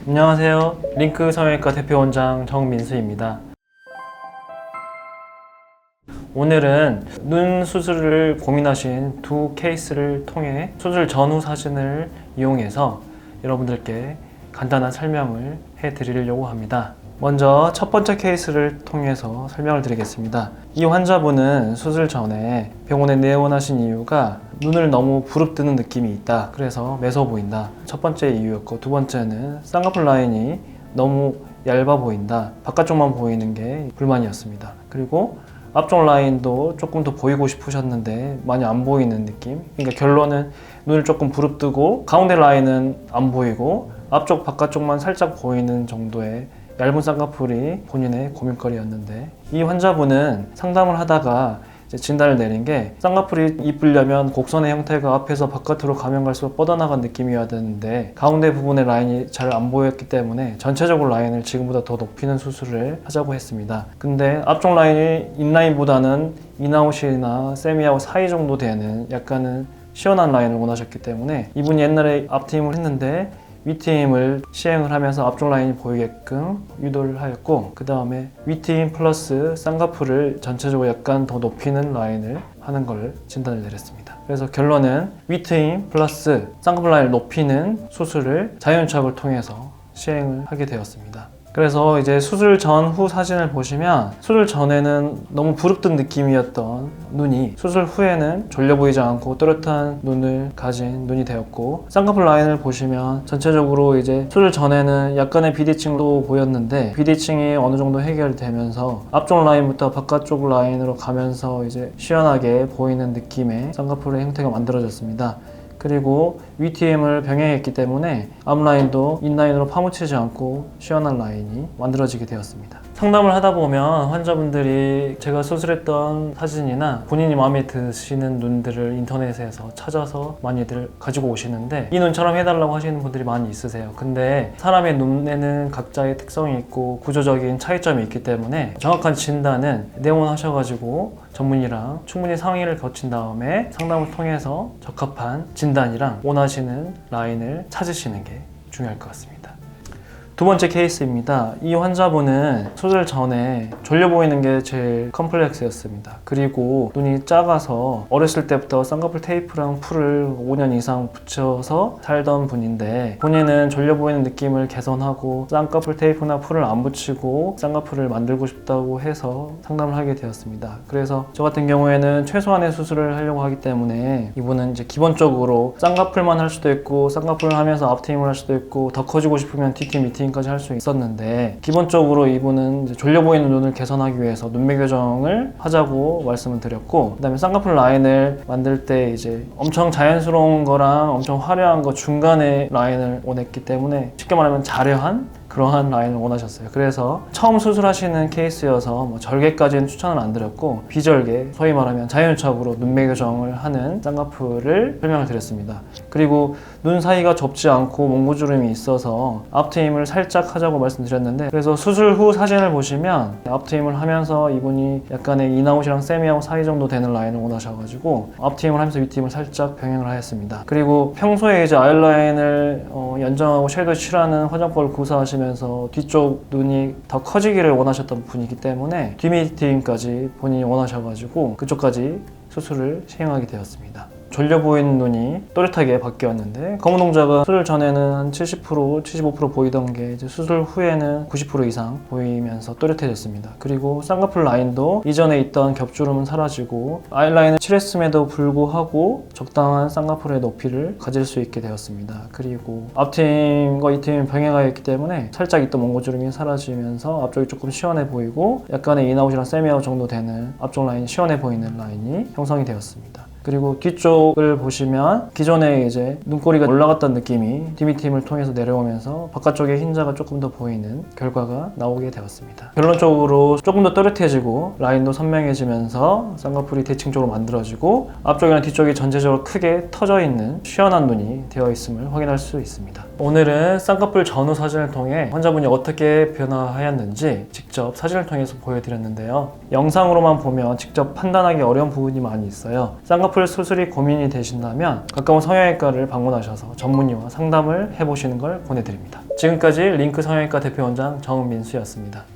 안녕하세요. 링크 성형외과 대표원장 정민수입니다. 오늘은 눈 수술을 고민하신 두 케이스를 통해 수술 전후 사진을 이용해서 여러분들께 간단한 설명을 해드리려고 합니다. 먼저 첫 번째 케이스를 통해서 설명을 드리겠습니다. 이 환자분은 수술 전에 병원에 내원하신 이유가 눈을 너무 부릅뜨는 느낌이 있다. 그래서 매서 보인다. 첫 번째 이유였고, 두 번째는 쌍꺼풀 라인이 너무 얇아 보인다. 바깥쪽만 보이는 게 불만이었습니다. 그리고 앞쪽 라인도 조금 더 보이고 싶으셨는데 많이 안 보이는 느낌. 그러니까 결론은 눈을 조금 부릅뜨고 가운데 라인은 안 보이고 앞쪽 바깥쪽만 살짝 보이는 정도의 얇은 쌍꺼풀이 본인의 고민거리였는데, 이 환자분은 상담을 하다가 진단을 내린 게 쌍꺼풀이 이쁘려면 곡선의 형태가 앞에서 바깥으로 가면 갈수록 뻗어나간 느낌이어야 되는데 가운데 부분의 라인이 잘 안 보였기 때문에 전체적으로 라인을 지금보다 더 높이는 수술을 하자고 했습니다. 근데 앞쪽 라인이 인라인보다는 인아웃이나 세미아웃 사이 정도 되는 약간은 시원한 라인을 원하셨기 때문에 이분이 옛날에 앞트임을 했는데 윗트임을 시행을 하면서 앞쪽 라인이 보이게끔 유도를 하였고, 그 다음에 윗트임 플러스 쌍꺼풀을 전체적으로 약간 더 높이는 라인을 하는 걸 진단을 내렸습니다. 그래서 결론은 윗트임 플러스 쌍꺼풀 라인을 높이는 수술을 자연유착을 통해서 시행을 하게 되었습니다. 그래서 이제 수술 전후 사진을 보시면 수술 전에는 너무 부릅뜬 느낌이었던 눈이 수술 후에는 졸려 보이지 않고 또렷한 눈을 가진 눈이 되었고, 쌍꺼풀 라인을 보시면 전체적으로 이제 수술 전에는 약간의 비대칭도 보였는데 비대칭이 어느 정도 해결되면서 앞쪽 라인부터 바깥쪽 라인으로 가면서 이제 시원하게 보이는 느낌의 쌍꺼풀의 형태가 만들어졌습니다. 그리고 윗트임을 병행했기 때문에 앞라인도 인라인으로 파묻히지 않고 시원한 라인이 만들어지게 되었습니다. 상담을 하다 보면 환자분들이 제가 수술했던 사진이나 본인이 마음에 드시는 눈들을 인터넷에서 찾아서 많이들 가지고 오시는데 이 눈처럼 해달라고 하시는 분들이 많이 있으세요. 근데 사람의 눈에는 각자의 특성이 있고 구조적인 차이점이 있기 때문에 정확한 진단은 내원하셔가지고 전문의랑 충분히 상의를 거친 다음에 상담을 통해서 적합한 진단이랑 원하시는 라인을 찾으시는 게 중요할 것 같습니다. 두 번째 케이스입니다. 이 환자분은 수술 전에 졸려 보이는 게 제일 컴플렉스였습니다. 그리고 눈이 작아서 어렸을 때부터 쌍꺼풀 테이프랑 풀을 5년 이상 붙여서 살던 분인데 본인은 졸려 보이는 느낌을 개선하고 쌍꺼풀 테이프나 풀을 안 붙이고 쌍꺼풀을 만들고 싶다고 해서 상담을 하게 되었습니다. 그래서 저 같은 경우에는 최소한의 수술을 하려고 하기 때문에 이분은 이제 기본적으로 쌍꺼풀만 할 수도 있고 쌍꺼풀을 하면서 앞트임을 할 수도 있고 더 커지고 싶으면 D팀, E팀 까지 할 수 있었는데 기본적으로 이분은 이제 졸려 보이는 눈을 개선하기 위해서 눈매 교정을 하자고 말씀을 드렸고, 그 다음에 쌍꺼풀 라인을 만들 때 이제 엄청 자연스러운 거랑 엄청 화려한 거 중간에 라인을 원했기 때문에 쉽게 말하면 자려한 그러한 라인을 원하셨어요. 그래서 처음 수술하시는 케이스여서 뭐 절개까지는 추천을 안 드렸고 비절개, 소위 말하면 자연유착으로 눈매 교정을 하는 쌍꺼풀을 설명을 드렸습니다. 그리고 눈 사이가 좁지 않고 몽고주름이 있어서 앞트임을 살짝 하자고 말씀드렸는데, 그래서 수술 후 사진을 보시면 앞트임을 하면서 이분이 약간의 인아웃이랑 세미아웃 사이 정도 되는 라인을 원하셔가지고 앞트임을 하면서 윗트임을 살짝 병행을 하였습니다. 그리고 평소에 이제 아이라인을 연정하고 섀도우 칠하는 화장법을 구사하시면 뒤쪽 눈이 더 커지기를 원하셨던 분이기 때문에 뒤밑트임까지 본인이 원하셔가지고 그쪽까지 수술을 시행하게 되었습니다. 졸려 보이는 눈이 또렷하게 바뀌었는데 검은 동작은 수술 전에는 한 70%, 75% 보이던 게 이제 수술 후에는 90% 이상 보이면서 또렷해졌습니다. 그리고 쌍꺼풀 라인도 이전에 있던 겹주름은 사라지고 아이라인을 칠했음에도 불구하고 적당한 쌍꺼풀의 높이를 가질 수 있게 되었습니다. 그리고 앞트임과 이트임이 병행하여 있기 때문에 살짝 있던 몽고주름이 사라지면서 앞쪽이 조금 시원해 보이고 약간의 인아웃이랑 세미아웃 정도 되는 앞쪽 라인이 시원해 보이는 라인이 형성이 되었습니다. 그리고 뒤쪽을 보시면 기존에 이제 눈꼬리가 올라갔던 느낌이 뒤밑트임을 통해서 내려오면서 바깥쪽에 흰자가 조금 더 보이는 결과가 나오게 되었습니다. 결론적으로 조금 더 또렷해지고 라인도 선명해지면서 쌍꺼풀이 대칭적으로 만들어지고 앞쪽이랑 뒤쪽이 전체적으로 크게 터져 있는 시원한 눈이 되어 있음을 확인할 수 있습니다. 오늘은 쌍꺼풀 전후 사진을 통해 환자분이 어떻게 변화하였는지 직접 사진을 통해서 보여드렸는데요. 영상으로만 보면 직접 판단하기 어려운 부분이 많이 있어요. 쌍꺼풀 쌍꺼풀 수술이 고민이 되신다면 가까운 성형외과를 방문하셔서 전문의와 상담을 해보시는 걸 권해드립니다. 지금까지 링크 성형외과 대표원장 정민수였습니다.